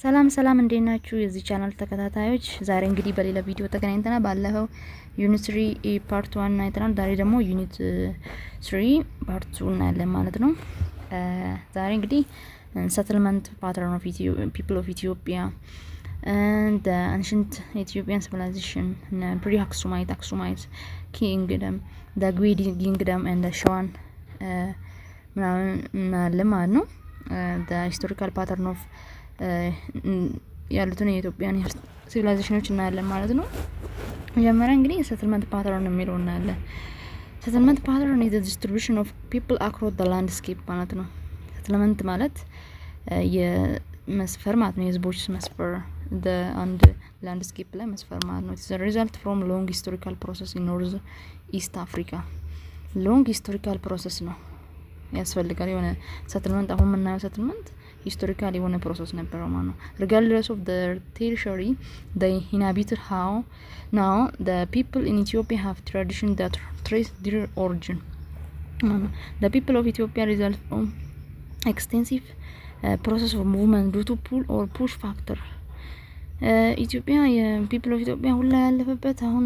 ሰላም እንዴት ናችሁ የዚህ ቻናል ተከታታዮች? ዛሬ እንግዲህ በሌላ ቪዲዮ ተገናኝተናል። ባለፈው ዩኒት 3 ፓርት 1 አይተናል። ዛሬ ደግሞ ዩኒት 3 ፓርት 2 እናያለን ማለት ነው። ዛሬ እንግዲህ settlement pattern of people of Ethiopia and the ancient Ethiopian civilization, pre-Aksumite kingdom, the Gwidi kingdom and the Shan ማለት ነው። the historical pattern of ያሉትን የኢትዮጵያን ሲቪላይዜሽኖች እናያለን ማለት ነው። መጀመሪያ እንግዲህ settlement pattern የሚለው እናያለን። settlement pattern is the distribution of people across the landscape ማለት ነው። settlement ማለት የመስፈር ማለት ነው። የህዝቦች መስፈር አንድ ላንድስኬፕ ላይ መስፈር ማለት ነው። it's a result from long historical process in north east Africa. long historical process ነው ያስፈልጋል። የሆነ settlement አሁን የምናየው settlement historical የሆነ ፕሮሰስ ነበረው ማለት ነው። regardless of the territory they inhabited, how now the people in Ethiopia have tradition that trace their origin. The people of Ethiopia result from extensive process of movement due to pull or push factor. ኢትዮጵያ የፒፕል ኦፍ ኢትዮጵያ ሁላ ያለፈበት አሁን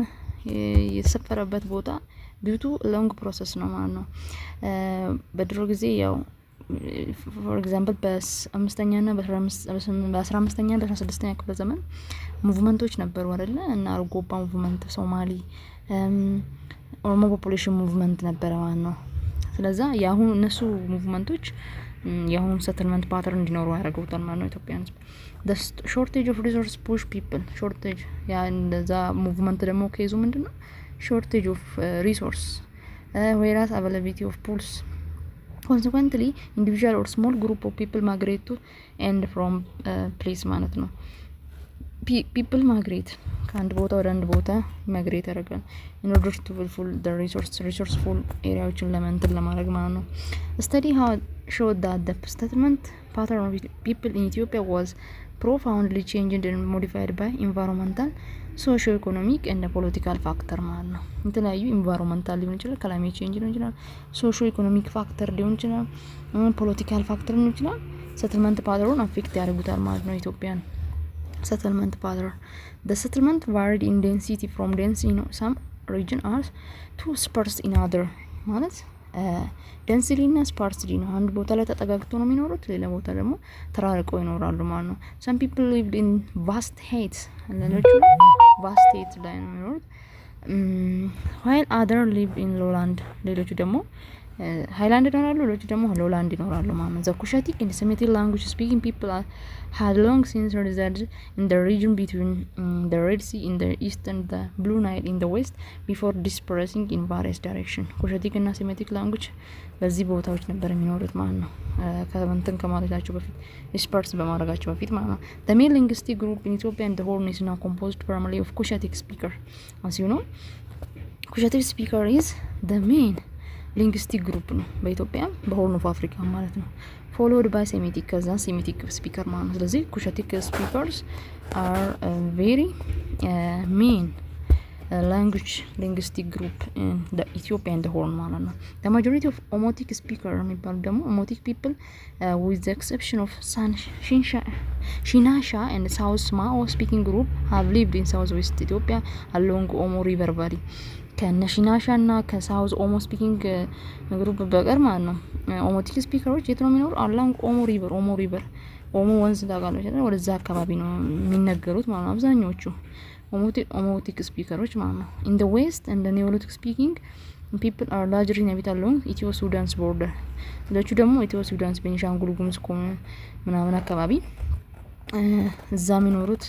የሰፈረበት ቦታ due to long process ነው ማለት ነው። በድሮ ጊዜ ያው for example በ5ኛ እና በ15ኛ በ16ኛ ክፍለ ዘመን ሙቭመንቶች ነበሩ አይደለ? እና አርጎባ ሙቭመንት፣ ሶማሊ ኦሮሞ ፖፑሌሽን ሙቭመንት ነበረ ማለት ነው። ስለዚህ ያሁን እነሱ ሙቭመንቶች ያሁን settlement pattern እንዲኖሩ ያደርጉታል ማለት ነው ኢትዮጵያን። the shortage of resource push people shortage ያ እንደዛ ሙቭመንት ደግሞ ከይዙ ምንድነው shortage of resource whereas availability of pools. Consequently, individual or small group of people migrate to and from place ማለት ነው። people migrate ከአንድ ቦታ ወደ አንድ ቦታ migrate ያደርጋል in order to fulfill the resourceful areaዎችን ለማድረግ ማለት ነው። study how showed that the settlement pattern of people in Ethiopia was profoundly changed and modified by environmental, socio-economic and political factor ማለት ነው። የተለያዩ environmental ሊሆን ይችላል፣ climate change ሊሆን ይችላል፣ socio-economic factor ሊሆን ይችላል፣ political factor ሊሆን ይችላል። settlement pattern affect ያደርጉታል ማለት ነው ኢትዮጵያን። settlement pattern the settlement varied in density from dense in some region as to sparse in other ማለት density እና sparsity ነው። አንድ ቦታ ላይ ተጠጋግቶ ነው የሚኖሩት፣ ሌላ ቦታ ደግሞ ተራርቀው ይኖራሉ ማለት ነው። some people lived in vast heights ሌሎቹ vast heights ላይ ነው የሚኖሩት while other live in lowland ሌሎቹ ደግሞ ሃይላንድ ይኖራሉ፣ ሌሎቹ ደግሞ ሎላንድ ይኖራሉ ማለት ነው። the Cushitic and Semitic language speaking people had long since resided in the region between the Red Sea in the east and the Blue Nile in the west before dispersing in various directions. Cushitic እና Semitic language በዚህ ቦታዎች ነበር የሚኖሩት ማለት ነው። ከመንተን ከማለታቸው በፊት disperse በማድረጋቸው በፊት ማለት ነው። the main linguistic group in Ethiopia and the Horn is now composed primarily of Cushitic speaker. as you know, Cushitic speaker is the main linguistic group ነው በኢትዮጵያ በሆርን ኦፍ አፍሪካ ማለት ነው። followed by Semitic ከዛ Semitic speaker ማለት ነው። ስለዚህ Cushitic speakers are a very main linguistic group in the Ethiopia and the Horn ማለት ነው። the majority of Omotic speaker የሚባሉ ደግሞ Omotic people with the exception of Shinasha and South Mao speaking group have lived in southwest Ethiopia along Omo River Valley. ከነሽናሻ እና ከሳውዝ ኦሞ ስፒኪንግ ግሩፕ በቀር ማለት ነው። ኦሞቲክ ስፒከሮች የት ነው የሚኖሩ? አላንግ ኦሞ ሪቨር ኦሞ ወንዝ ዳጋሎች አይደል? ወደዛ አካባቢ ነው የሚነገሩት ማለት ነው አብዛኞቹ ኦሞቲክ ስፒከሮች ማለት ነው። in the west and the Neolithic speaking people are largely inhabited along Ethio Sudan's border. ሌሎቹ ደግሞ ኢትዮ ሱዳንስ ቤኒሻንጉል ጉሙዝ ምናምን አካባቢ እዛ የሚኖሩት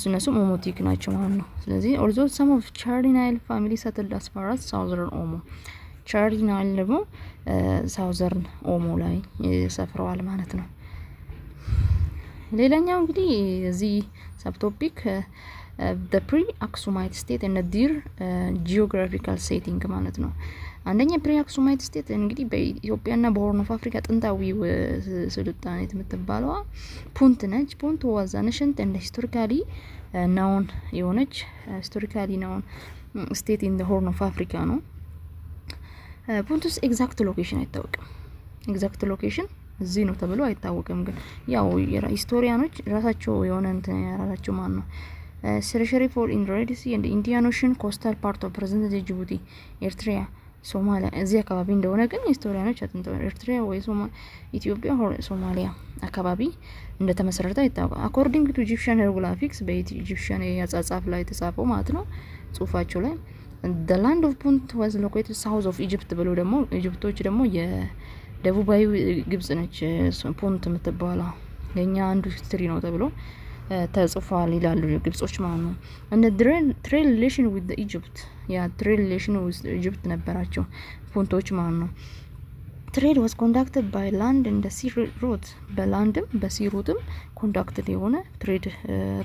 እነሱ ኦሞቲክ ናቸው ማለት ነው። ስለዚህ also some of Charlie Nile family settled as far as southern Omo. Charlie Nile ደግሞ southern Omo ላይ ሰፍረዋል ማለት ነው። ሌላኛው እንግዲህ እዚህ ሰብቶፒክ the pre-Aksumite state and their geographical setting ማለት ነው። አንደኛ pre-Aksumite state እንግዲህ በኢትዮጵያና በሆርን ኦፍ አፍሪካ ጥንታዊው ስልጣኔ የምትባለዋ ፑንት ነች። ፑንት was ancient and historically known የሆነች historically known state in the Horn of Africa ነው። ፑንትስ ኤግዛክት ሎኬሽን አይታወቅም። ኤግዛክት ሎኬሽን እዚህ ነው ተብሎ አይታወቅም። ግን ያው ሂስቶሪያኖች ራሳቸው የሆነ እንትን ያራራቸው ማን ነው ሴሬሸሪ ፎር ኢን ሬድ ሲ ኤንድ ኢንዲያን ኦሽን ኮስታል ፓርት ኦፍ ፕሬዘንት ጅቡቲ ኤርትራ ሶማሊያ እዚህ አካባቢ እንደሆነ ግን ሂስቶሪያኖች አጥንተዋል። ኤርትራ ወይ ኢትዮጵያ ሶማሊያ አካባቢ እንደተመሰረተ ይታወቃል። አኮርዲንግ ቱ ኢጂፕሽያን ሄሮግሊፊክስ በኢጂፕሽያን የአጻጻፍ ላይ የተጻፈው ማለት ነው ጽሁፋቸው ላይ the land of punt was located south of Egypt ብሎ ደግሞ ኢጂፕቶች ደግሞ የደቡባዊ ግብጽ ነች ፑንት የምትባለው ለኛ አንዱ ሂስትሪ ነው ተብሎ ተጽፏል ይላሉ ግብጾች ማለት ነው። and the trade relation with the Egypt ያ trade relation with Egypt ነበራቸው ፑንቶች ማለት ነው። trade was conducted by land and the sea route በላንድም በሲ ሩትም ኮንዳክትድ የሆነ ትሬድ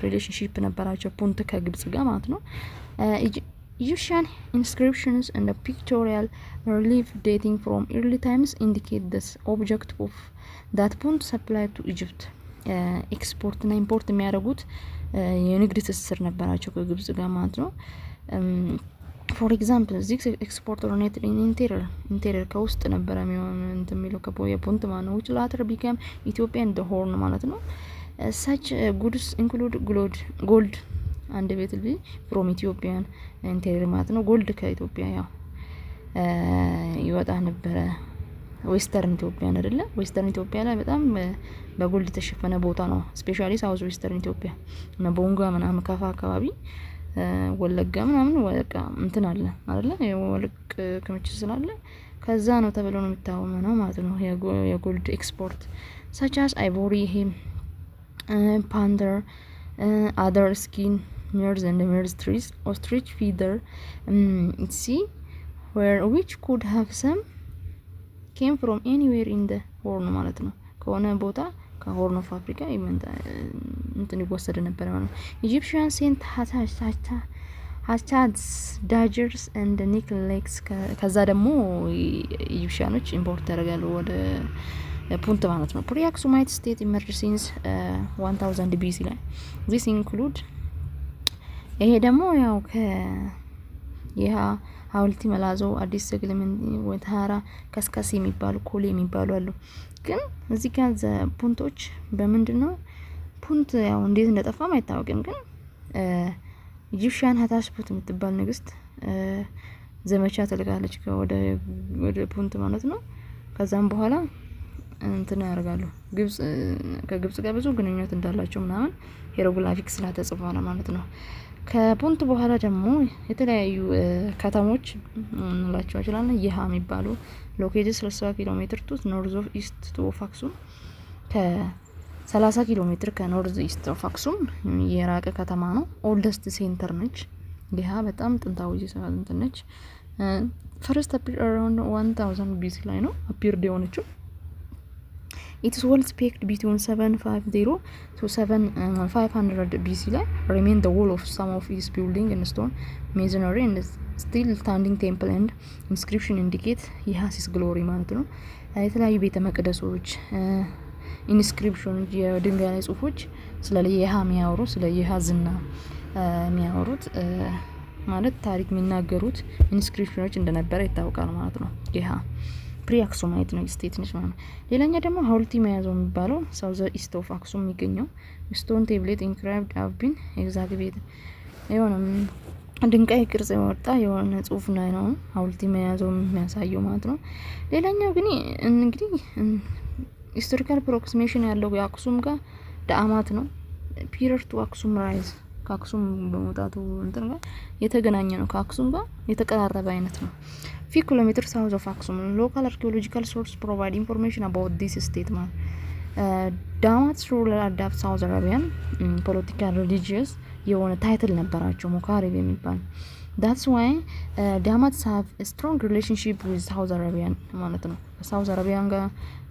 ሪሌሽንሺፕ ነበራቸው ፑንት ከግብጽ ጋር ማለት ነው። Egyptian inscriptions and the pictorial relief dating from early times indicate the object of that punt supplied to Egypt. ኤክስፖርት እና ኢምፖርት የሚያደርጉት የንግድ ትስስር ነበራቸው ከግብጽ ጋር ማለት ነው። for example this export originated in interior ከውስጥ ነበር የሚለው የፑንት ማለት ነው which later became Ethiopia and the Horn ማለት ነው። such goods include gold አንድ ቤት ልጅ from Ethiopian interior ማለት ነው። ጎልድ ከኢትዮጵያ ያው ይወጣ ነበር ዌስተርን ኢትዮጵያ አይደለ ዌስተርን ኢትዮጵያ ላይ በጣም በጎልድ ተሸፈነ ቦታ ነው። ስፔሻሊ ሳውዝ ዌስተርን ኢትዮጵያ እና ቦንጋ ምናምን ከፋ አካባቢ ወለጋ ምናምን ወለቃ እንትን አለ አይደለ የወልቅ ክምችት ስላለ ከዛ ነው ተብሎ ነው የሚታወቀው ማለት ነው የጎልድ ኤክስፖርት such as ivory panther other skin mirrors and mirrors trees ostrich feather see where which could have some came from anywhere in the horn ማለት ነው ከሆነ ቦታ ከሆርን ኦፍ አፍሪካ እንትን ይወሰድ ነበር ማለት ነው። Egyptian sent hatchets dagers and nickel lakes ከዛ ደግሞ ኢጂፕሽያኖች ኢምፖርት ያደርጋሉ ወደ ፑንት ማለት ነው። pre-Aksumite state emerged since 1000 BC ላይ this include ይሄ ደግሞ ያው ያ ሀውልቲ መላዞ አዲስ ሰግለመንት ወታራ ከስካሲ የሚባሉ ኮሌ የሚባሉ አሉ። ግን እዚህ ጋር ፑንቶች በምንድነው ፑንት ያው እንዴት እንደጠፋም አይታወቅም። ግን ኢጂፕሽያን ሃታሽፑት የምትባል ንግስት ዘመቻ ተልካለች ወደ ፑንት ማለት ነው። ከዛም በኋላ እንትን ያደርጋሉ ከግብጽ ጋር ብዙ ግንኙነት እንዳላቸው ምናምን ሄሮግሊፊክስ ላይ ተጽፏል ማለት ነው። ከፑንት በኋላ ደግሞ የተለያዩ ከተሞች እንላቸው ይችላል ይሃ የሚባሉ ሎኬትድ 30 ኪሎ ሜትር ቱ ኖርዝ ኦፍ ኢስት ቱ አክሱም ከ30 ኪሎ ሜትር ከኖርዝ ኢስት ኦፍ አክሱም የራቀ ከተማ ነው። ኦልደስት ሴንተር ነች ይሃ በጣም ጥንታዊ ሰዓት ነች። ፈርስት አፒር አራውንድ 1000 BC ላይ ነው አፒርድ የሆነችው። It is well spaced between 750 to 500 BC ላይ remain the wall of some of its building and stone masonry and still standing temple and inscription indicate Yah's glory ማለት ነው። የተለያዩ ቤተ መቅደሶች ኢንስክሪፕሽን የድንጋይ ላይ ጽሁፎች ስለ ይሃ የሚያወሩ ስለ ይሃ ዝና የሚያወሩት ማለት ታሪክ የሚናገሩት ኢንስክሪፕሽኖች እንደነበረ ይታወቃል ማለት ነው። ይሃ pre-Aksumite ነው ስቴት ነች ማለት ነው። ሌላኛ ደግሞ ሀውልቲ መያዘው የሚባለው ሳውዝ ኢስት ኦፍ አክሱም የሚገኘው ስቶን ቴብሌት ኢንክራይብድ have been exactly የሆነ ድንጋይ ቅርጽ ያወጣ የሆነ ጽሁፍ ነው ሀውልቲ መያዘው የሚያሳየው ማለት ነው። ሌላኛው ግን እንግዲህ ሂስቶሪካል አፕሮክሲሜሽን ያለው የአክሱም ጋር ዳአማት ነው ፒሪየድ ቱ አክሱም ራይዝ ከአክሱም በመውጣቱ እንትን ጋር የተገናኘ ነው ከአክሱም ጋር የተቀራረበ አይነት ነው። few kilometers south of Aksum local archaeological source provide information about this statement. ዳማት ruler adapt South Arabian political religious የሆነ ታይትል ነበራቸው ሙካሪብ የሚባል that's why ዳማት have a strong relationship with South Arabian ማለት ነው። ከሳውዝ አረቢያን ጋር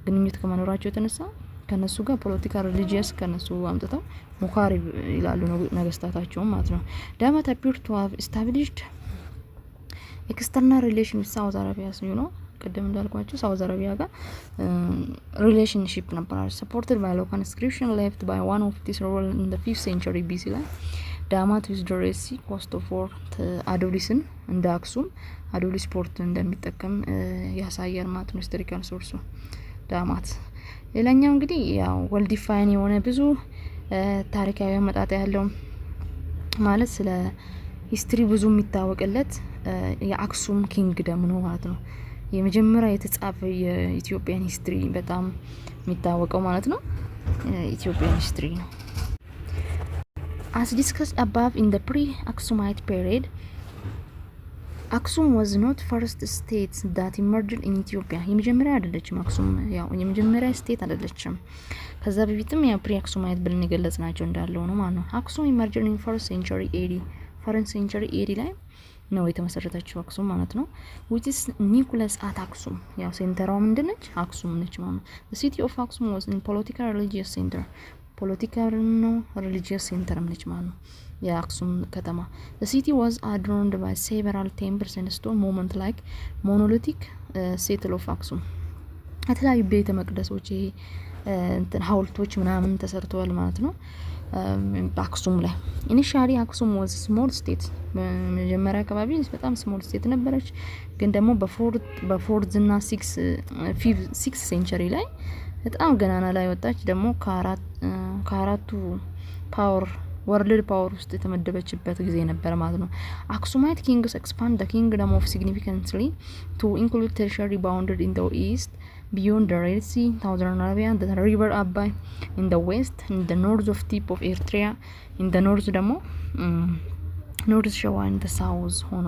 ግንኙነት ከመኖራቸው የተነሳ ከነሱ ጋር ፖለቲካል ሪሊጂየስ ከነሱ አምጥተው ሙካሪብ ይላሉ ነገስታታቸው ማለት ነው። ዳማት appear to have established external relation with Saudi Arabia ቅድም እንዳልኳችሁ ሳውዝ አረቢያ ጋር ሪሌሽንሺፕ ነበራቸው supported by local inscription left by one of these ruler in the 5th century BC ላይ ዳማት with the Red Sea coast of አዶሊስን እንደ አክሱም አዶሊስ ፖርት እንደሚጠቀም ያሳያል ማለት ነው ሂስቶሪካል ሶርሱ ዳማት ሌላኛው እንግዲህ ያው ዌል ዲፋይን የሆነ ብዙ ታሪካዊ አመጣጥ ያለው ማለት ስለ ሂስትሪ ብዙ የሚታወቅለት የአክሱም ኪንግደም ነው ማለት ነው። የመጀመሪያ የተጻፈ የኢትዮጵያን ሂስትሪ በጣም የሚታወቀው ማለት ነው ኢትዮጵያን ሂስትሪ ነው። As discussed above, in the pre-Aksumite period, Aksum was not first state that emerged in Ethiopia. የመጀመሪያ አይደለችም አክሱም፣ ያው የመጀመሪያ ስቴት አይደለችም። ከዛ በፊትም ያው ፕሪ-አክሱማይት ብለን የገለጽናቸው እንዳለው ነው ማለት ነው። አክሱም emerged in first century AD ላይ ነው የተመሰረተችው አክሱም ማለት ነው። which is Nicholas at አክሱም፣ ያው ሴንተሯ ምንድነች? አክሱም ነች ማለት ነው። the city of Aksum was in political religious center ፖለቲካል ነው ሪሊጂየስ ሴንተርም ነች ማለት ነው የአክሱም ከተማ። the city was adorned by several temples and stone monument like monolithic settle of አክሱም። የተለያዩ ቤተ መቅደሶች እንትን ሐውልቶች ምናምን ተሰርተዋል ማለት ነው በአክሱም ላይ። ኢኒሺያሊ አክሱም was small state መጀመሪያ አካባቢ በጣም ስሞል ስቴት ነበረች። ግን ደግሞ በፎርዝ እና 6 ሴንቸሪ ላይ በጣም ገናና ላይ ወጣች። ደግሞ ከአራቱ ፓወር ወርልድ ፓወር ውስጥ የተመደበችበት ጊዜ ነበር ማለት ነው። አክሱማይት ኪንግስ expand the kingdom of significantly to include territory bounded in the east beyond the Red Sea, Southern Arabia, the river Abai in the west, in the north of tip of Eritrea, in the north ደግሞ ኖርዝ ሸዋ in the south ሆኖ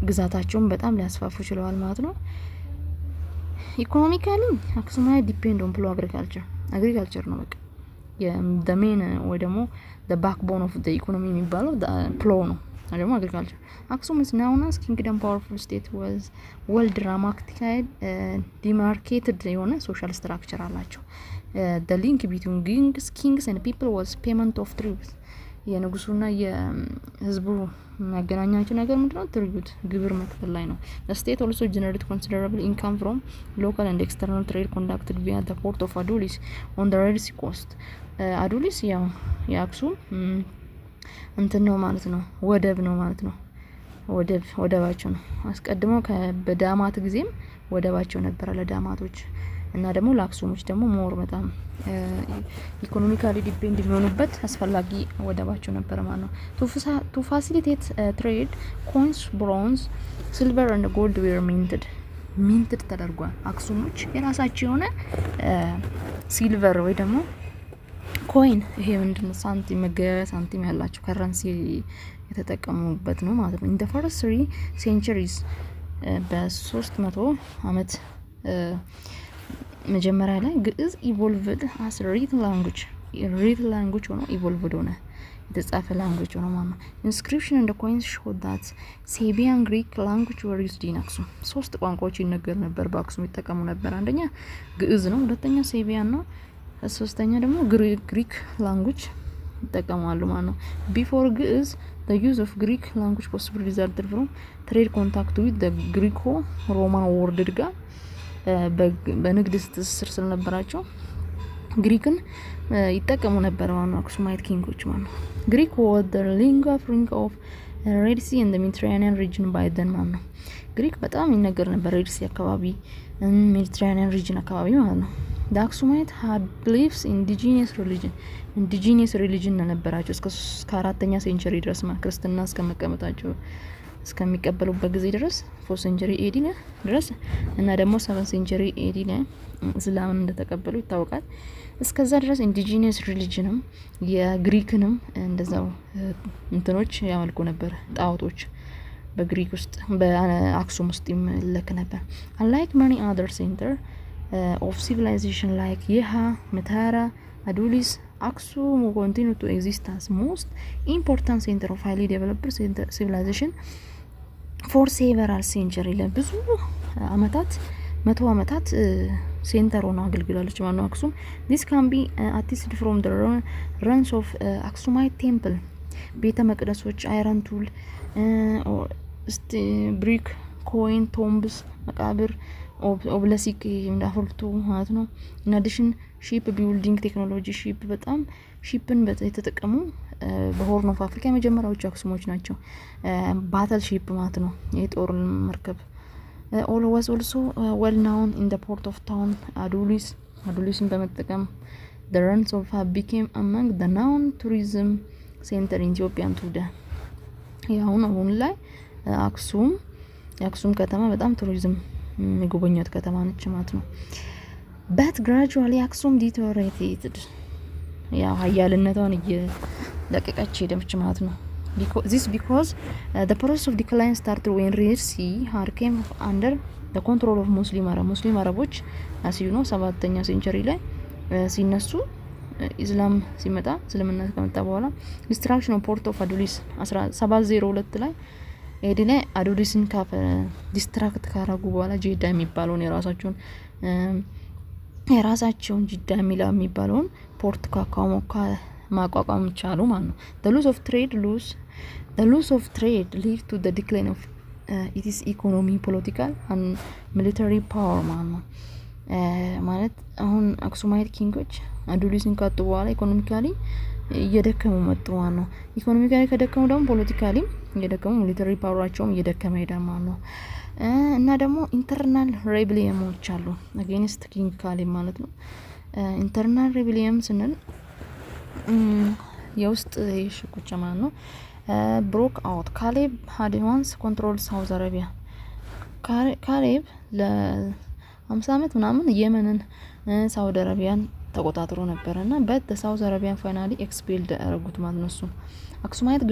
ግዛታቸውን በጣም ሊያስፋፉ ችለዋል ማለት ነው። ኢኮኖሚካሊ አክሱማይት ዲፔንድ ኦን ፕሎ አግሪካልቸር ነው በቃ the main ወይ ደግሞ the backbone of the economy የሚባለው ፕሎ ነው ደግሞ አግሪካልቸር። አክሱም is known as kingdom powerful state was well demarcated የሆነ ሶሻል ስትራክቸር አላቸው። the link between kings and people was payment of tribute የንጉሱና የህዝቡ የሚያገናኛቸው ነገር ምንድነው? ትሪቢዩት ግብር መክፈል ላይ ነው። the state also generated considerable income from local and external trade conducted via the port of Adulis on the Red Sea coast. አዱሊስ ያው የአክሱም እንትን ነው ማለት ነው፣ ወደብ ነው ማለት ነው። ወደባቸው ነው። አስቀድሞ በዳማት ጊዜም ወደባቸው ነበር ለዳማቶች እና ደግሞ ለአክሱሞች ደግሞ ሞር በጣም ኢኮኖሚካሊ ዲፔንድ የሚሆኑበት አስፈላጊ ወደባቸው ነበር ማለት ነው። to facilitate trade coins, bronze, silver and gold were minted ተደርጓል። አክሱሞች የራሳቸው የሆነ ሲልቨር ወይ ደግሞ ኮይን ይሄ ምንድነው ሳንቲም መገበያያ ሳንቲም ያላቸው ከረንሲ የተጠቀሙበት ነው ማለት ነው። in the first 3 centuries በ300 አመት መጀመሪያ ላይ ግዕዝ ኢቮልቭድ as written language ሆኖ ኢቮልቭድ ሆነ የተጻፈ ላንጉዌጅ ሆኖ ማለት ነው። inscription and the coins show that Sabian Greek language were used in አክሱም። 3 ቋንቋዎች ይነገር ነበር በአክሱም ይጠቀሙ ነበር። አንደኛ ግዕዝ ነው፣ ሁለተኛ ሴቢያን ነው፣ ሶስተኛ ደግሞ ግሪክ ላንጉዌጅ ይጠቀማሉ ማለት ነው። before ግዕዝ the use of Greek language possibly resulted from trade contact with the Greco-Roman world ጋር በንግድ ትስስር ስለነበራቸው ግሪክን ይጠቀሙ ነበር ማለት ነው አክሱማይት ኪንጎች ማለት ነው። ግሪክ was the lingua franca of Red Sea and the Mediterranean region by then ማለት ነው። ግሪክ በጣም ይነገር ነበር ሬድ ሲ አካባቢ ሜዲትራኒያን ሪጅን አካባቢ ማለት ነው። the Aksumite had beliefs indigenous religion ነበራቸው እስከ 4ኛ ሴንቸሪ ድረስ ክርስትና እስከሚቀበሉበት ጊዜ ድረስ 4 ሴንቸሪ ኤዲ ድረስ እና ደግሞ 7 ሴንቸሪ ኤዲ ላይ እስላምን እንደተቀበሉ ይታወቃል። እስከዛ ድረስ ኢንዲጂነስ ሪሊጅንም የግሪክንም እንደዛው እንትኖች ያመልኩ ነበር ጣዖቶች በግሪክ ውስጥ በአክሱም ውስጥ ይመለክ ነበር። unlike many other center of civilization like Yeha, Metara, Adulis, Aksum continue to exist as most important center of highly developed civilization for several centuries ለብዙ አመታት 100 አመታት ሴንተር ሆኖ አገልግላለች ማለት ነው አክሱም። this can be attested from the ruins of Aksumite temple ቤተ መቅደሶች አይረን ቱል ብሪክ ኮይን ቶምብስ መቃብር ኦብለሲክ እንዳፈልቱ ማለት ነው። in addition ሺፕ ቢልዲንግ ቴክኖሎጂ ሺፕ በጣም ሺፕን የተጠቀሙ በሆርን ኦፍ አፍሪካ የመጀመሪያዎቹ አክሱሞች ናቸው። ባተል ሺፕ ማለት ነው የጦር መርከብ all was also well known in the port of town አዱሊስን በመጠቀም the ruins of have became among the known tourism center in Ethiopian today ያሁን አሁን ላይ የአክሱም ከተማ በጣም ቱሪዝም የሚጎበኛት ከተማ ነች ማለት ነው but gradually አክሱም deteriorated ያው ኃያልነቷን እየለቀቀች ሄደች ማለት ነው because the process of decline started when Red Sea had came under the control of Muslim አረቦች as you know 7ኛ ሴንቸሪ ላይ ሲነሱ ኢስላም ሲመጣ እስልምና ከመጣ በኋላ ዲስትራክሽን ኦፍ ፖርት ኦፍ አዱሊስ 1702 ላይ ኤዲኔ አዱሊስን ዲስትራክት ካረጉ በኋላ ጄዳ የሚባለውን የራሳቸውን ጅዳ የሚባለውን ፖርት ካቋቋሙ ማቋቋም ቻሉ ማለት ነው the loss of trade led to the decline of its economy political and military power ማለት አሁን አክሱማይት ኪንጎች አዱሊስን ካጡ በኋላ ኢኮኖሚካሊ እየደከሙ መጡ ማለት ነው ኢኮኖሚካሊ ከደከሙ ደግሞ ፖለቲካሊ እየደከሙ ሚሊተሪ ፓወራቸውም እየደከመ ሄደ ማለት ነው እና ደግሞ ኢንተርናል ሬቤሊየሞች አሉ against king ካሌብ ማለት ነው ኢንተርናል ሬቤሊየም ስንል የውስጥ ሽኩቻ ማለት ነው broke out ካሌብ had once controlled Saudi Arabia ካሌብ ለ50 አመት ምናምን የመንን ሳውዲ አረቢያን ተቆጣጥሮ ነበርና but the Saudi Arabian finally expelled አረጉት ማለት ነው እሱ አክሱማይት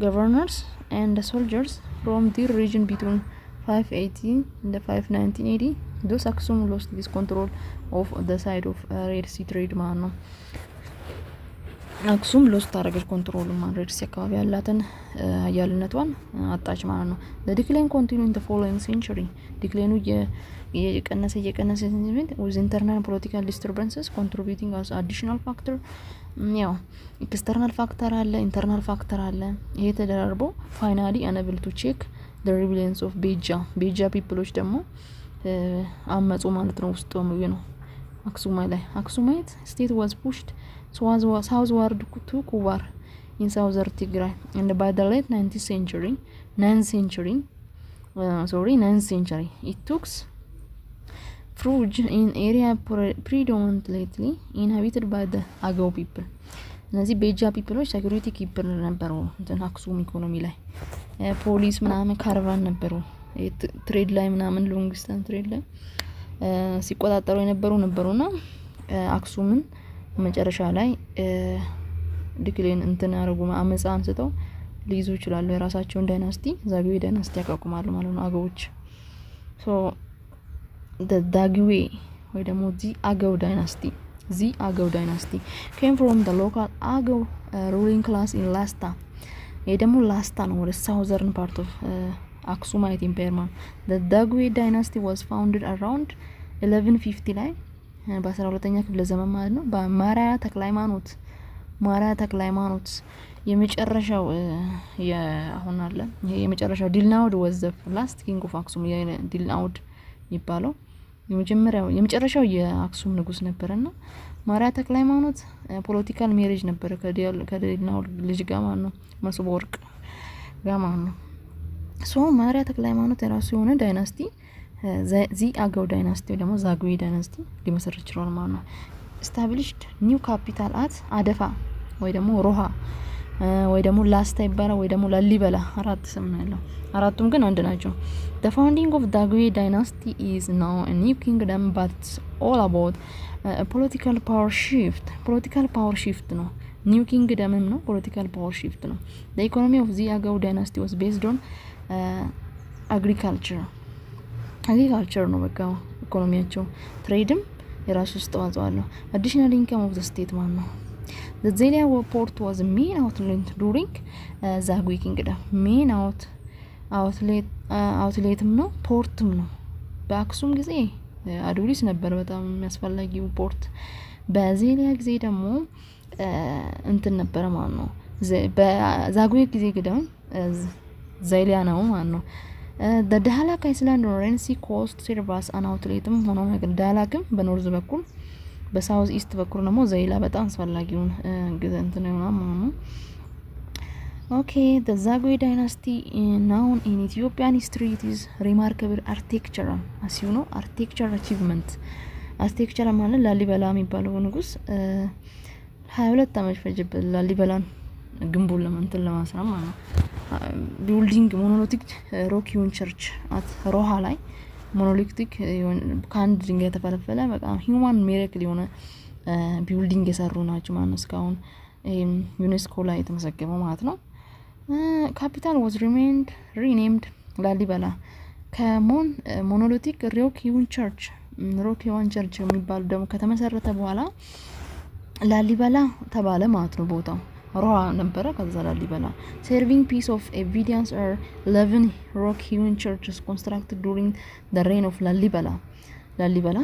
governors and the soldiers from the region between 580 and 519 AD those Aksum lost this control of the side of Red Sea trade ማለት ነው አክሱም ሎስት አረገች ኮንትሮል ማድረግ ሲያካባቢ ያላትን ያልነቷን አጣች ማለት ነው the decline continued in the following century ዲክላይኑ የቀነሰ ሲንት with internal political disturbances contributing as additional factor ያው external factor አለ internal factor አለ ይሄ ተደራርቦ finally unable to check the rebellions of ቤጃ ፒፕሎች ደግሞ አመጹ ማለት ነው ውስጥ ነው አክሱማይት state was pushed southward to Kubar in southern Tigray and by the late 9th century it took fruit in area predominantly inhabited by the Agao people እነዚህ ቤጃ ፒፕሎች ሴኩሪቲ ኪፐር ነበሩ አክሱም ኢኮኖሚ ላይ ፖሊስ ምናምን ካርቫን ነበሩ ትሬድ ላይ ምናምን ሎንግ ዲስታንስ ትሬድ ላይ ሲቆጣጣሩ ነበሩና አክሱምን መጨረሻ ላይ ዲክሌን አረጉ አመጻ አንስተው ሊይዙ ይችላሉ የራሳቸውን ዳይናስቲ ዛግዌ ዳይናስቲ ያቋቁማሉ ማለት ነው አገዎች so the ዳግዌ ወይ ደግሞ the Agao dynasty came from the local Agao ruling class in Lasta ደግሞ ላስታ ነው ወደ southern part of Aksumite empire the Dagwe dynasty was founded around 1150 ላይ በ12ኛ ክፍለ ዘመን ማለት ነው በማራያ ተክለሃይማኖት የመጨረሻው አሁን አለ ይሄ የመጨረሻው ዲልናውድ was the last king of Aksum ዲልናውድ ይባላል የመጨረሻው የአክሱም ንጉስ ነበርና ማራያ ተክለሃይማኖት ፖለቲካል ሜሬጅ ነበር ከዲልናውድ ልጅ ጋር ማለት ነው መስቦ ወርቅ ጋር ማለት ነው ሶ ማራያ ተክለሃይማኖት የራሱ የሆነ ዳይናስቲ the Agao dynasty ደግሞ ዛግዌ ዳይናስቲ ሊመሰረት ይችላል ማለት ነው established new capital at አደፋ ወይ ደግሞ ሮሃ ወይ ደግሞ ላስታ ይባላል ወይ ደግሞ ላሊበላ አራት ስም ነው ያለው አራቱም ግን አንድ ናቸው the founding of Dagwe dynasty is now a new kingdom but it's all about a political power shift ነው new kingdom ነው political power shift ነው the economy of the Agao dynasty was based on agriculture ነው በቃ ኢኮኖሚያቸው ትሬድም የራሱ አስተዋጽኦ አለው additional income of the state ማለት ነው the Zelia port was a main outlet during Zagwe kingdom main outletም ነው ፖርትም ነው በአክሱም ጊዜ አዱሊስ ነበር በጣም የሚያስፈልጊው ፖርት በዜሊያ ጊዜ ደግሞ ነበር ማለት ነው በዛግዌ ጊዜ ግን ዜሊያ ነው ማለት ነው the Dahlak Island or Sea coast serves as an outlet ሆኖ ነገር ዳህላክም በኖርዝ በኩል በሳውዝ ኢስት በኩል ደግሞ ዘይላ በጣም አስፈላጊውን ነው ማለት ነው Okay, the Zagwe dynasty known in Ethiopian history, it is remarkable architectural, as you know, architectural achievement. architectural ማለት ላሊበላ የሚባለው ንጉስ 22 አመት ፈጀበት ላሊበላን ግንቡን ለማንተን ለማስራም ማለት ነው። ቢልዲንግ ሞኖሊቲክ ሮክ ሂውን ቸርች አት ሮሃ ላይ ሞኖሊቲክ ከአንድ ድንጋይ የተፈለፈለ በጣም ሂውማን ሚራክል የሆነ ቢልዲንግ የሰሩ ናቸው ማለት ነው። እስካሁን ዩኔስኮ ላይ የተመዘገበው ማለት ነው። ካፒታል was renamed ላሊበላ ከሞኖሊቲክ ሮክ ሂውን ቸርች የሚባል ደግሞ ከተመሰረተ በኋላ ላሊበላ ተባለ ማለት ነው። ቦታው ሮሃ ነበረ ከዛ ላሊበላ serving piece of evidence are 11 rock hewn churches constructed during the reign of ላሊበላ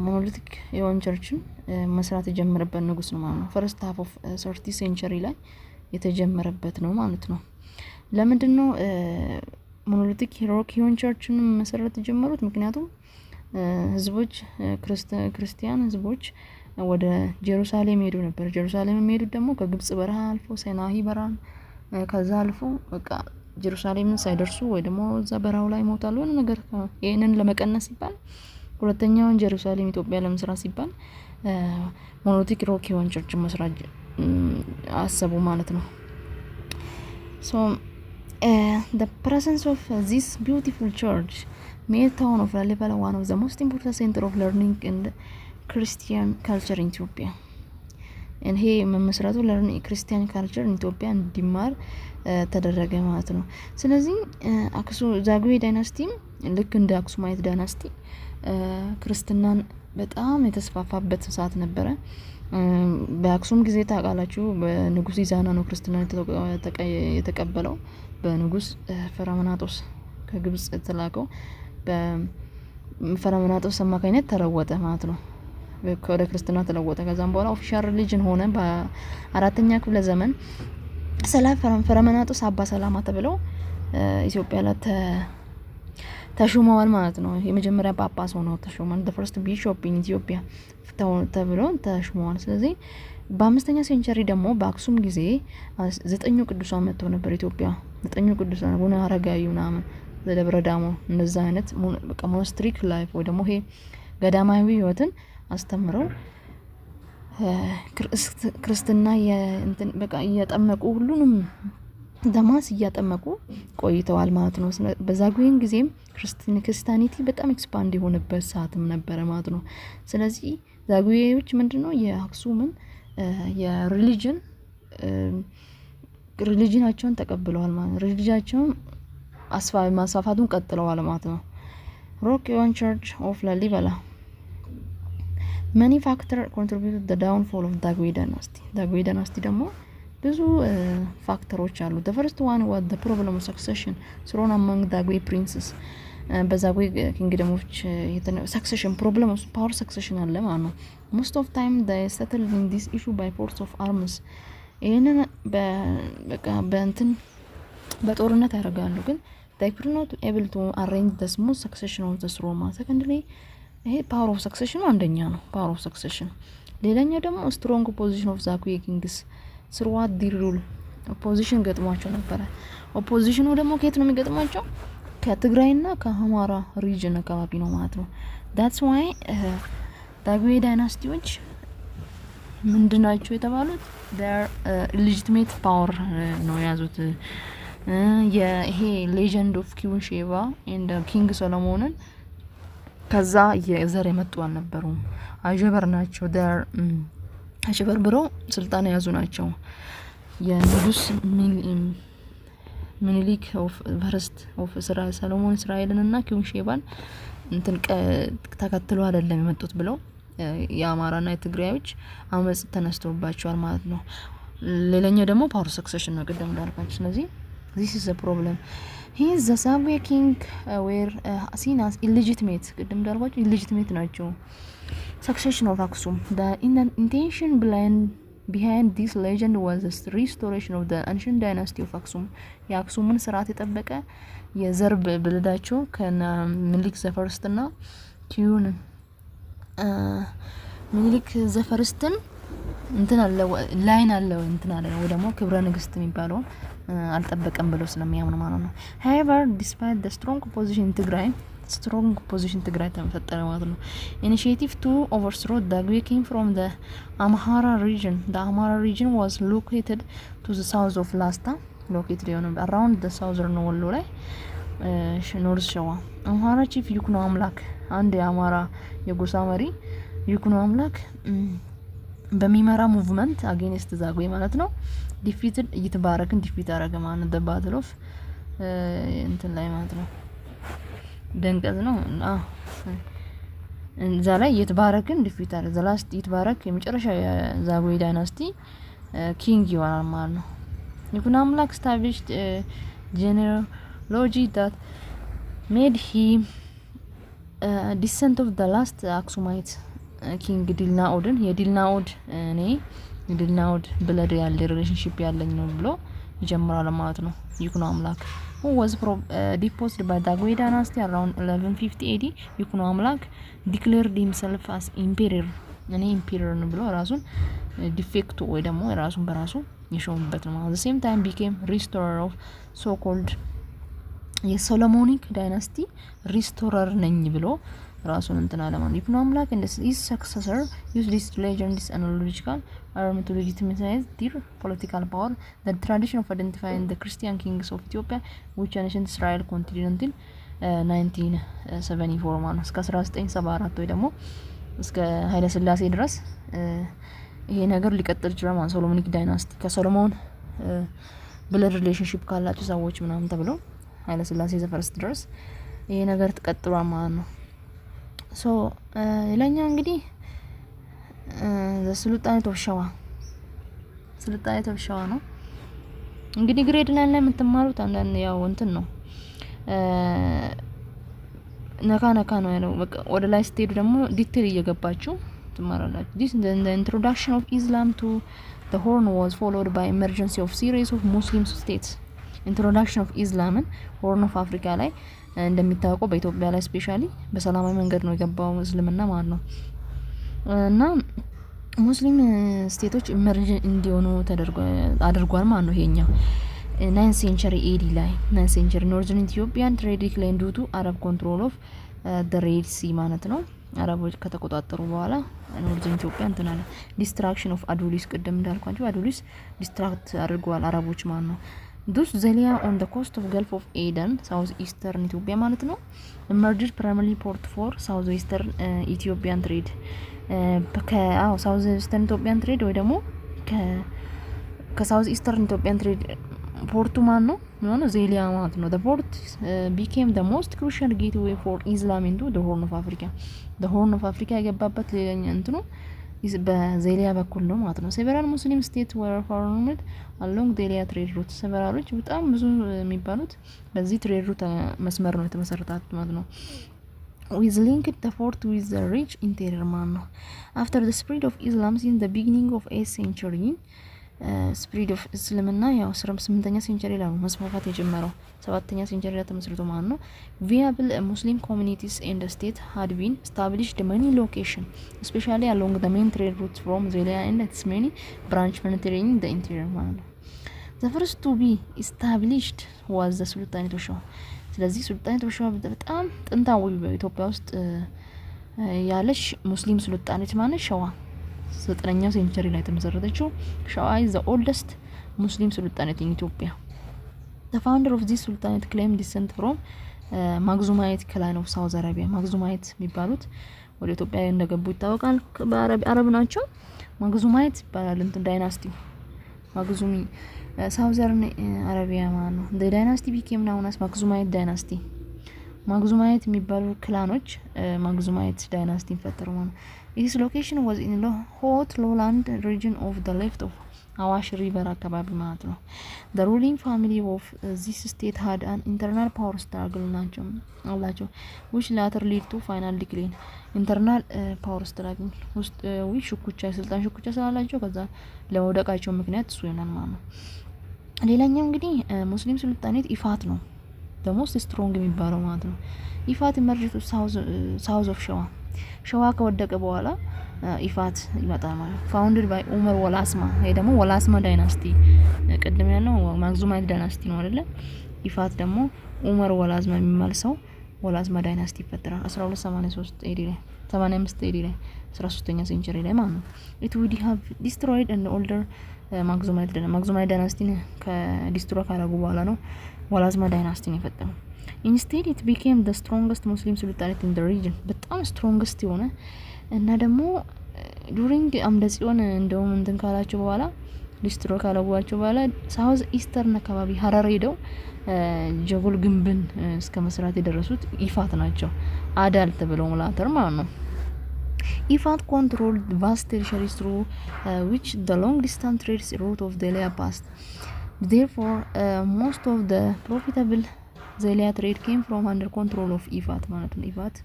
ሞኖሊቲክ የሆነ ቸርችን መስራት የጀመረበት ንጉስ ነው ማለት ነው። first half of 30th century ላይ የተጀመረበት ነው ማለት ነው። ለምንድን ነው ሞኖሊቲክ ሮክ ሂውን ቸርችን መሰረት የጀመሩት? ምክንያቱም ህዝቦች ክርስቲያን ህዝቦች ወደ ኢየሩሳሌም ሄዱ ነበር። ኢየሩሳሌም የሚሄዱት ደግሞ ከግብጽ በረሃ አልፎ ሰናሂ በረሃ ከዛ አልፎ በቃ ኢየሩሳሌምን ሳይደርሱ ወይ ደግሞ እዛ በረሃው ላይ ሞታሉ ወይንም ነገር ይሄንን ለመቀነስ ሲባል ሁለተኛውን ኢየሩሳሌም ኢትዮጵያ ለመስራት ሲባል ሞኖሊቲክ ሮክ ሂውን ቸርች መስራት አሰቡ ማለት ነው። so the presence of this beautiful church made town of Lalibela one of the most important center of learning and Christian culture in Ethiopia. and he መመስረቱ learning Christian culture in Ethiopia እንዲማር ተደረገ ማለት ነው። ስለዚህ ዛጉዌ ዳይናስቲ ልክ እንደ አክሱማይት ዳይናስቲ ክርስትናን በጣም የተስፋፋበት ሰዓት ነበረ። በአክሱም ጊዜ ታውቃላችሁ በንጉስ ኢዛና ነው ክርስትናን የተቀበለው። በንጉስ ፈራመናጦስ ከግብጽ ተላከው በፈራመናጦስ አማካኝነት ተለወጠ ማለት ነው። ወደ ክርስትና ተለወጠ። ከዛም በኋላ ኦፊሻል ሪሊጅን ሆነ። በአራተኛ ክፍለ ዘመን ፈራመናጦስ አባ ሰላማ ተብለው ኢትዮጵያ ላይ ተሾመዋል ማለት ነው። የመጀመሪያ ጳጳስ ሆነው ተሾመዋል። the first bishop in Ethiopia ተብለው ተሾመዋል። ስለዚህ በ5ኛ ሴንቸሪ ደግሞ በአክሱም ጊዜ 9 ቅዱሳን መጥተው ነበር ኢትዮጵያ። 9 ቅዱሳን ሆነ አረጋዊ ምናምን ደብረ ዳሞ እንደዛ አይነት በቃ ሞናስትሪክ ላይፍ ወይ ደግሞ ይሄ ገዳማዊ ህይወትን አስተምረው ክርስትና በቃ እያጠመቁ ሁሉንም ደማስ እያጠመቁ ቆይተዋል ማለት ነው። በዛጉዌን ጊዜም ክርስቲያኒቲ በጣም ኤክስፓንድ የሆነበት ሰዓትም ነበረ ማለት ነው። ስለዚህ ዛጉዌዎች ምንድነው የአክሱምን ሪሊጅናቸውን ተቀብለዋል ማለት ነው። ሪሊጅናቸውን ማስፋፋቱን ቀጥለዋል ማለት ነው። ሮክ ሂውን ቸርች ኦፍ ላሊበላ many factors contributed the downfall of ዛጉዌ ዳይናስቲ ደግሞ ብዙ ፋክተሮች አሉ። the first one was the problem of succession thrown among ዛጉዌ princes በዛጉዌ ኪንግደሞች succession problem of power succession አለ ማለት ነው። most of time they settled in this issue by force of arms ይሄንን በቃ በእንትን በጦርነት ያደርጋሉ። ግን they could not able to arrange the smooth succession of the throne. secondly ይሄ power of succession አንደኛ ነው power of succession። ሌላኛው ደግሞ strong position of ዛጉዌ kings throughout the rule opposition ገጥሟቸው ነበር። ኦፖዚሽኑ ደግሞ ከየት ነው የሚገጥማቸው? ከትግራይና ከአማራ ሪጅን አካባቢ ነው ማለት ነው። that's why ዛጉዌ ዳይናስቲዎች ምንድናቸው የተባሉት? their legitimate power ነው ያዙት። ይሄ ሌጀንድ ኦፍ ኪውን ሼባ and ኪንግ ሶሎሞንን ከዛ የዘር የመጡ አልነበሩም። አጀበር ናቸው። አጀበር ብለው ስልጣን ያዙ ናቸው። የንጉስ ሚኒሊክ ኦፍ ፈርስት ኦፍ እስራኤል ሰሎሞን እስራኤልንና ኪውን ሼባን እንትን ተከትሎ አይደለም የመጡት ብለው የአማራና የትግራዮች አመጽ ተነስተውባቸዋል ማለት ነው። ሌላኛው ደግሞ ፓወር ሰክሰሽን ነው ቅድም እንዳልኳችሁ። ስለዚህ this is a problem. he is the ዛጉዌ king were seen as illegitimate ቅድም እንዳልኳችሁ illegitimate ናቸው። succession of Aksum the intention behind this legend was the restoration of the ancient dynasty of Aksum የአክሱምን ስርዓት የጠበቀ የዘር ብልዳቸው ከነ ሚኒሊክ ዘፈርስትና ኪዩን ሚኒሊክ ዘፈርስትን እንትን አለ ላይን አለው እንትን አለ ወይ ደግሞ ክብረ ንግስት የሚባለው አልጠበቀም ብሎ ስለሚያምኑ ማለት ነው። however despite the strong position ትግራይ ተፈጠረ ማለት ነው። initiative to overthrow Daguye came from the Amhara region. The Amhara region was located to the south of Lasta, located around the southern ወሎ ላይ ኖርዝ ሸዋ። አምሃራ ቺፍ ይኩኖ አምላክ አንድ የአማራ የጎሳ መሪ ይኩኖ አምላክ በሚመራ ሙቭመንት አጌንስት ዛጉዌ ማለት ነው ዲፊትድ ይትባረክን ዲፊት አረገ ማለት ነው። ባትል ኦፍ እንትን ላይ ማለት ነው ደንቀዝ ነው እዛ ላይ ይትባረክን ዲፊት አረገ። ዘላስት ይትባረክ የመጨረሻ የዛጉዌ ዳይናስቲ ኪንግ ይሆናል ማለት ነው። ይኩኖ አምላክ ስታብሊሽድ genealogy that made him descent of the last Aksumite king ዲልናኦድን የዲልናኦድ እኔ ዲልናኦድ ብለድ ያለ ሪሌሽንሺፕ ያለኝ ነው ብሎ ይጀምራል ማለት ነው። ይኩኖ አምላክ who was deposed by Daguwe dynasty around 1150 AD ይኩኖ አምላክ declared himself as emperor እኔ ኢምፔረር ነው ብሎ ራሱን ዲፌክት ወይ ደግሞ ራሱን በራሱ የሾመበት ነው። at the same time became restorer of so called የሶሎሞኒክ ዳይናስቲ ሪስቶረር ነኝ ብሎ ራሱን እንትና ለማለት ይኩኖ አምላክ and his successor used this legend this analogical arm to legitimize their political power. The tradition of identifying the Christian kings of Ethiopia which ancient Israel continued until 1974 ማለት እስከ 1974 ወይ ደግሞ እስከ ኃይለ ሥላሴ ድረስ ይሄ ነገር ሊቀጥል ይችላል ማለት ሶሎሞኒክ ዳይናስቲ ከሶሎሞን ብለድ ሪሌሽንሺፕ ካላቸው ሰዎች ምናምን ተብሎ ኃይለ ሥላሴ ዘፈርስት ድረስ ይሄ ነገር ተቀጥሏል ማለት ነው። ሶ ሌላኛው እንግዲህ ስልጣኔ ሸዋ ነው እንግዲህ ግሬድ ላይ የምትማሩት አንዳንድ ያው እንትን ነው ነካ ነው ያለው። በቃ ወደ ላይ ስትሄዱ ደግሞ ዲቴል እየገባችሁ ትማራላችሁ። this the introduction of Islam to the Horn was followed by emergency of series of Muslim states. introduction of Islam ሆርን ኦፍ አፍሪካ ላይ እንደሚታወቀው በኢትዮጵያ ላይ ስፔሻሊ በሰላማዊ መንገድ ነው የገባው እስልምና ማለት ነው እና ሙስሊም ስቴቶች ኢመርጅ እንዲሆኑ አድርጓል ማለት ነው። ይሄኛው 9th century AD ላይ 9th century northern Ethiopian trade declined due to Arab control of the Red Sea ማለት ነው። አረቦች ከተቆጣጠሩ በኋላ ኖርዘርን ኢትዮጵያ እንትና ዲስትራክሽን ኦፍ አዱሊስ ቅድም እንዳልኳችሁ አዱሊስ ዲስትራክት አድርጓል አረቦች ማለት ነው። thus Zelia on the coast of Gulf of Aden south eastern Ethiopia ማለት ነው emerged primarily port for south eastern Ethiopian trade south eastern Ethiopian trade ወይ ደግሞ ከሳውዝ ኢስተርን ኢትዮጵያን ትሬድ ፖርቱ ማን ነው ዜሊያ ማለት ነው። the port became the most crucial gateway for Islam into the Horn of Africa. the Horn of Africa የገባበት ሌላኛ እንትኑ በዜሊያ በኩል ነው ማለት ነው። several Muslim states were formed along the Zelia trade route. severaloች በጣም ብዙ የሚባሉት በዚህ ትሬድ ሩት መስመር ነው የተመሰረታት ማለት ነው። with linked the fort with the rich interior man ነው። after the spread of Islam since the beginning of 8th century ስፕሪድ ኦፍ እስልምና ያው 18ኛ ሴንቸሪ ላይ ነው መስፋፋት የጀመረው 7ኛ ሴንቸሪ ላይ ተመስርቶ ማለት ነው። viable Muslim communities and the state had been established many location especially along the main trade routes from Zelia and its many branch penetrating the interior ማለት ነው። the first to be established was the ሱልጣኔት ሸዋ። ስለዚህ ሱልጣኔት ሸዋ በጣም ጥንታዊ በኢትዮጵያ ውስጥ ያለች ሙስሊም ሱልጣኔት ማለት ሸዋ 9ኛው ሴንቸሪ ላይ ተመሰረተችው። ሸዋ is the oldest Muslim sultanate in Ethiopia. The founder of this sultanate claimed descent from ማግዙማይት ክላን ኦፍ ሳውዝ አረቢያ። ማግዙማይት የሚባሉት ወደ ኢትዮጵያ እንደገቡ ይታወቃል። አረብ ናቸው። ማግዙማይት ይባላል እንትን ዳይናስቲ ማግዙሚ ሳውዘርን አረቢያ ማለት ነው። the dynasty became known as ማግዙማይት ዳይናስቲ። ማግዙማይት የሚባሉ ክላኖች ማግዙማይት ዳይናስቲ ፈጠሩ ማለት ነው። Its location was in the hot lowland region of the left of Awash River አካባቢ ማለት ነው። The ruling family of this state had an internal power struggle አላቸው which later led to final decline. internal power struggle ውስጥ ሽኩቻ ስልጣን ሽኩቻ ስላላቸው ከዛ ለወደቃቸው ምክንያት እሱ ይሆናል ማለት ነው። ሌላኛው እንግዲህ ሙስሊም ሱልጣኔት ኢፋት ነው the most strong የሚባለው ማለት ነው። ኢፋት emerged to south of ሸዋ ከወደቀ በኋላ ኢፋት ይመጣል ማለት ፋውንድድ ባይ ኡመር ወላስማ። ይሄ ደግሞ ወላስማ ዳይናስቲ ቅድም ያለው ማክዙማይት ዳይናስቲ ነው አይደለ? ኢፋት ደግሞ ኡመር ወላዝማ የሚባል ሰው ወላዝማ ዳይናስቲ ይፈጠራል 1283 ኤዲ ላይ 85 ኤዲ ላይ 13ኛ ሴንቸሪ ላይ ማለት ነው። it would have destroyed an older ማክዙማይት ዳይናስቲን ከዲስትሮይ ካረጉ በኋላ ነው ወላዝማ ዳይናስቲን የፈጠረው። instead it became the strongest muslim sultanate in the region በጣም ስትሮንግስት የሆነ እና ደግሞ ዱሪንግ አምደ ጽዮን እንደውም እንትን ካላቸው በኋላ ዲስትሮይ ካረጓቸው በኋላ ሳውዝ ኢስተርን አካባቢ ሀረር ሄደው ጀጎል ግንብን እስከ መስራት የደረሱት ኢፋት ናቸው። አዳል ተብለው ላተር ማለት ነው። ኢፋት controlled vast territories through which the long distance trade route of Delia passed. Therefore, most of the profitable Zelia trade came from under control of ኢፋት ማለት ነው። ኢፋት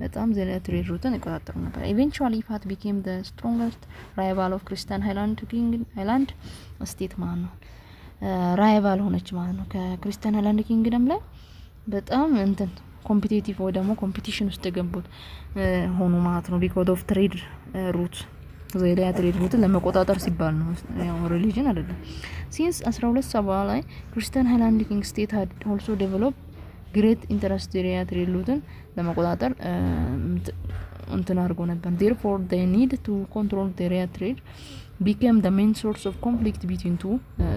በጣም Zelia trade route ይቆጣጠሩ ነበር። Eventually, ኢፋት became the strongest rival of Christian Highland state ማለት ነው። ራይቫል ሆነች ማለት ነው ከክርስቲያን ሃይላንድ ኪንግደም ላይ በጣም እንትን ኮምፒቲቲቭ ወይ ደግሞ ኮምፒቲሽን ውስጥ የገቡት ሆኑ ማለት ነው። ቢኮዝ ኦፍ ትሬድ ሩት ዜሊያ ትሬድ ሩት ለመቆጣጠር ሲባል ነው፣ ያው ሪሊጅን አይደለም። ሲንስ 1270 ላይ ክርስቲያን ሃይላንድ ኪንግ ስቴት had also developed great interest ዜሊያ ትሬድ ሩትን ለመቆጣጠር እንትን አድርጎ ነበር። therefore they need to control ዜሊያ ትሬድ became the main source of conflict between two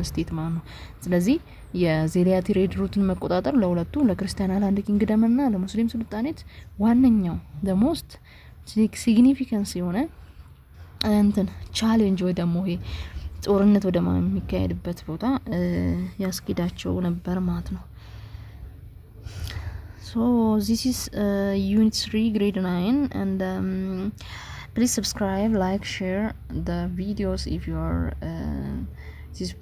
state ማለት ነው። ስለዚህ የዜሊያ ትሬድ ሩትን መቆጣጠር ለሁለቱ ለክርስቲያን ሃይላንድ ኪንግደም እና ለሙስሊም ሱልጣኔት ዋነኛው the most significance የሆነ እንትን ቻሌንጅ ወይ ደግሞ ይሄ ጦርነት ወደ የሚካሄድበት ቦታ ያስኬዳቸው ነበር ማለት ነው። so this is unit 3 grade 9 and please subscribe, like, share the videos if you are this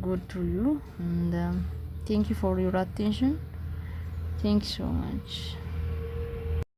good to you, and thank you for your attention. Thank you so much.